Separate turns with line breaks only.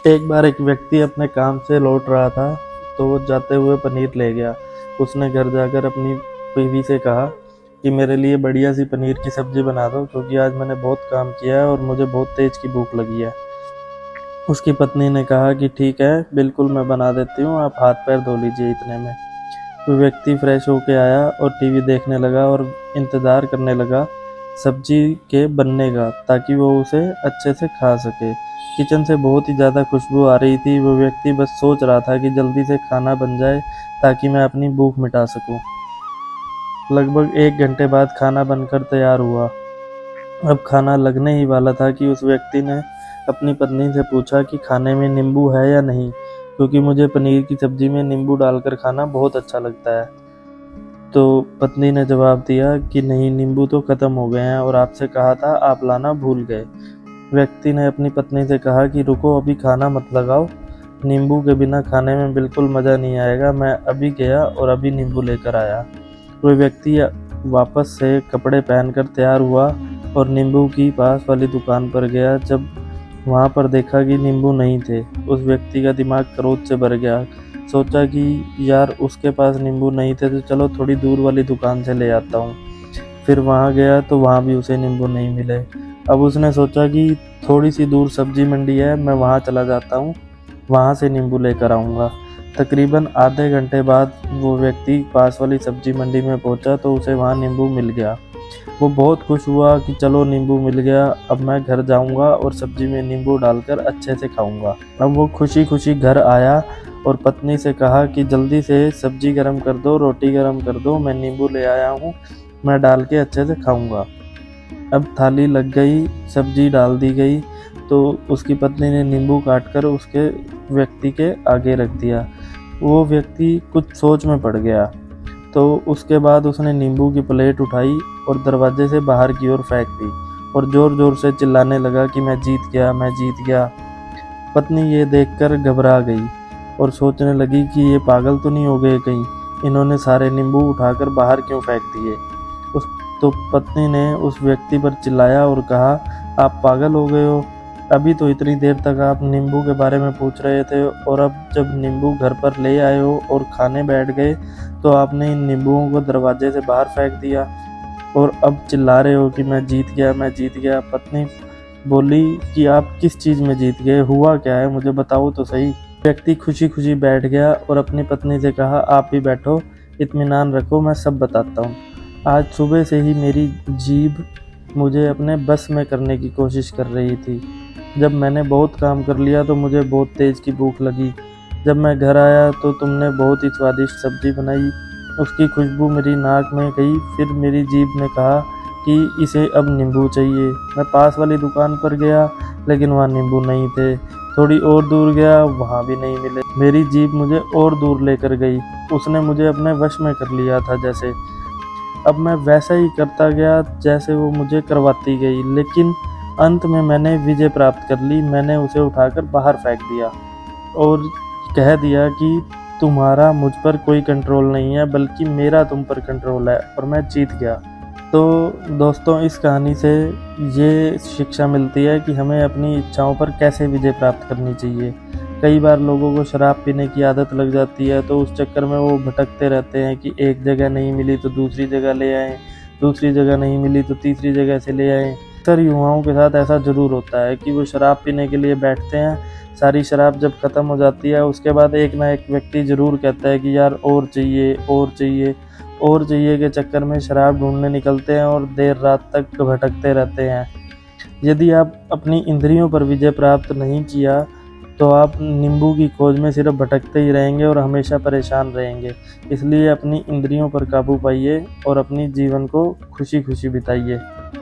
एक बार एक व्यक्ति अपने काम से लौट रहा था, तो वो जाते हुए पनीर ले गया। उसने घर जाकर अपनी बीवी से कहा कि मेरे लिए बढ़िया सी पनीर की सब्जी बना दो, क्योंकि आज मैंने बहुत काम किया है और मुझे बहुत तेज की भूख लगी है। उसकी पत्नी ने कहा कि ठीक है, बिल्कुल मैं बना देती हूँ, आप हाथ पैर धो लीजिए। इतने में वो व्यक्ति फ्रेश होके आया और टीवी देखने लगा और इंतज़ार करने लगा सब्जी के बनने का, ताकि वो उसे अच्छे से खा सके। किचन से बहुत ही ज़्यादा खुशबू आ रही थी। वो व्यक्ति बस सोच रहा था कि जल्दी से खाना बन जाए ताकि मैं अपनी भूख मिटा सकूं। लगभग 1 घंटे बाद खाना बनकर तैयार हुआ। अब खाना लगने ही वाला था कि उस व्यक्ति ने अपनी पत्नी से पूछा कि खाने में नींबू है या नहीं, क्योंकि मुझे पनीर की सब्जी में नींबू डालकर खाना बहुत अच्छा लगता है। तो पत्नी ने जवाब दिया कि नहीं, नींबू तो ख़त्म हो गए हैं और आपसे कहा था, आप लाना भूल गए। व्यक्ति ने अपनी पत्नी से कहा कि रुको, अभी खाना मत लगाओ, नींबू के बिना खाने में बिल्कुल मज़ा नहीं आएगा। मैं अभी गया और अभी नींबू लेकर आया। वह व्यक्ति वापस से कपड़े पहनकर तैयार हुआ और नींबू की पास वाली दुकान पर गया। जब वहाँ पर देखा कि नींबू नहीं थे, उस व्यक्ति का दिमाग क्रोध से भर गया। सोचा कि यार, उसके पास नींबू नहीं थे तो चलो थोड़ी दूर वाली दुकान से ले आता हूँ। फिर वहाँ गया तो वहाँ भी उसे नींबू नहीं मिले। अब उसने सोचा कि थोड़ी सी दूर सब्जी मंडी है, मैं वहाँ चला जाता हूँ, वहाँ से नींबू लेकर आऊँगा। तकरीबन आधे घंटे बाद वो व्यक्ति पास वाली सब्जी मंडी में पहुँचा तो उसे वहाँ नींबू मिल गया। वो बहुत खुश हुआ कि चलो नींबू मिल गया, अब मैं घर जाऊँगा और सब्जी में नींबू डालकर अच्छे से खाऊँगा। अब वो खुशी खुशी घर आया और पत्नी से कहा कि जल्दी से सब्जी गर्म कर दो, रोटी गर्म कर दो, मैं नींबू ले आया हूँ, मैं डाल के अच्छे से खाऊँगा। अब थाली लग गई, सब्जी डाल दी गई, तो उसकी पत्नी ने नींबू काटकर उसके व्यक्ति के आगे रख दिया। वो व्यक्ति कुछ सोच में पड़ गया, तो उसके बाद उसने नींबू की प्लेट उठाई और दरवाजे से बाहर की ओर फेंक दी और ज़ोर ज़ोर से चिल्लाने लगा कि मैं जीत गया, मैं जीत गया। पत्नी ये देखकर घबरा गई और सोचने लगी कि ये पागल तो नहीं हो गए कहीं, इन्होंने सारे नींबू उठाकर बाहर क्यों फेंक दिए। उस तो पत्नी ने उस व्यक्ति पर चिल्लाया और कहा, आप पागल हो गए हो? अभी तो इतनी देर तक आप नींबू के बारे में पूछ रहे थे और अब जब नींबू घर पर ले आए हो और खाने बैठ गए तो आपने इन नींबुओं को दरवाजे से बाहर फेंक दिया और अब चिल्ला रहे हो कि मैं जीत गया, मैं जीत गया। पत्नी बोली कि आप किस चीज़ में जीत गए, हुआ क्या है, मुझे बताओ तो सही। व्यक्ति खुशी खुशी बैठ गया और अपनी पत्नी से कहा, आप भी बैठो, इत्मीनान रखो, मैं सब बताता हूँ। आज सुबह से ही मेरी जीभ मुझे अपने बस में करने की कोशिश कर रही थी। जब मैंने बहुत काम कर लिया तो मुझे बहुत तेज़ की भूख लगी। जब मैं घर आया तो तुमने बहुत ही स्वादिष्ट सब्ज़ी बनाई, उसकी खुशबू मेरी नाक में गई। फिर मेरी जीभ ने कहा कि इसे अब नींबू चाहिए। मैं पास वाली दुकान पर गया, लेकिन वहाँ नींबू नहीं थे। थोड़ी और दूर गया, वहाँ भी नहीं मिले। मेरी जीभ मुझे और दूर लेकर गई, उसने मुझे अपने वश में कर लिया था जैसे। अब मैं वैसा ही करता गया जैसे वो मुझे करवाती गई, लेकिन अंत में मैंने विजय प्राप्त कर ली। मैंने उसे उठाकर बाहर फेंक दिया और कह दिया कि तुम्हारा मुझ पर कोई कंट्रोल नहीं है, बल्कि मेरा तुम पर कंट्रोल है, और मैं जीत गया। तो दोस्तों, इस कहानी से ये शिक्षा मिलती है कि हमें अपनी इच्छाओं पर कैसे विजय प्राप्त करनी चाहिए। कई बार लोगों को शराब पीने की आदत लग जाती है, तो उस चक्कर में वो भटकते रहते हैं कि एक जगह नहीं मिली तो दूसरी जगह ले आएँ, दूसरी जगह नहीं मिली तो तीसरी जगह से ले आएँ। अक्सर युवाओं के साथ ऐसा ज़रूर होता है कि वो शराब पीने के लिए बैठते हैं, सारी शराब जब ख़त्म हो जाती है उसके बाद एक ना एक व्यक्ति ज़रूर कहता है कि यार और चाहिए, और चाहिए, और चाहिए के चक्कर में शराब ढूंढने निकलते हैं और देर रात तक भटकते रहते हैं। यदि आप अपनी इंद्रियों पर विजय प्राप्त नहीं किया तो आप नींबू की खोज में सिर्फ भटकते ही रहेंगे और हमेशा परेशान रहेंगे। इसलिए अपनी इंद्रियों पर काबू पाइए और अपनी जीवन को खुशी खुशी बिताइए।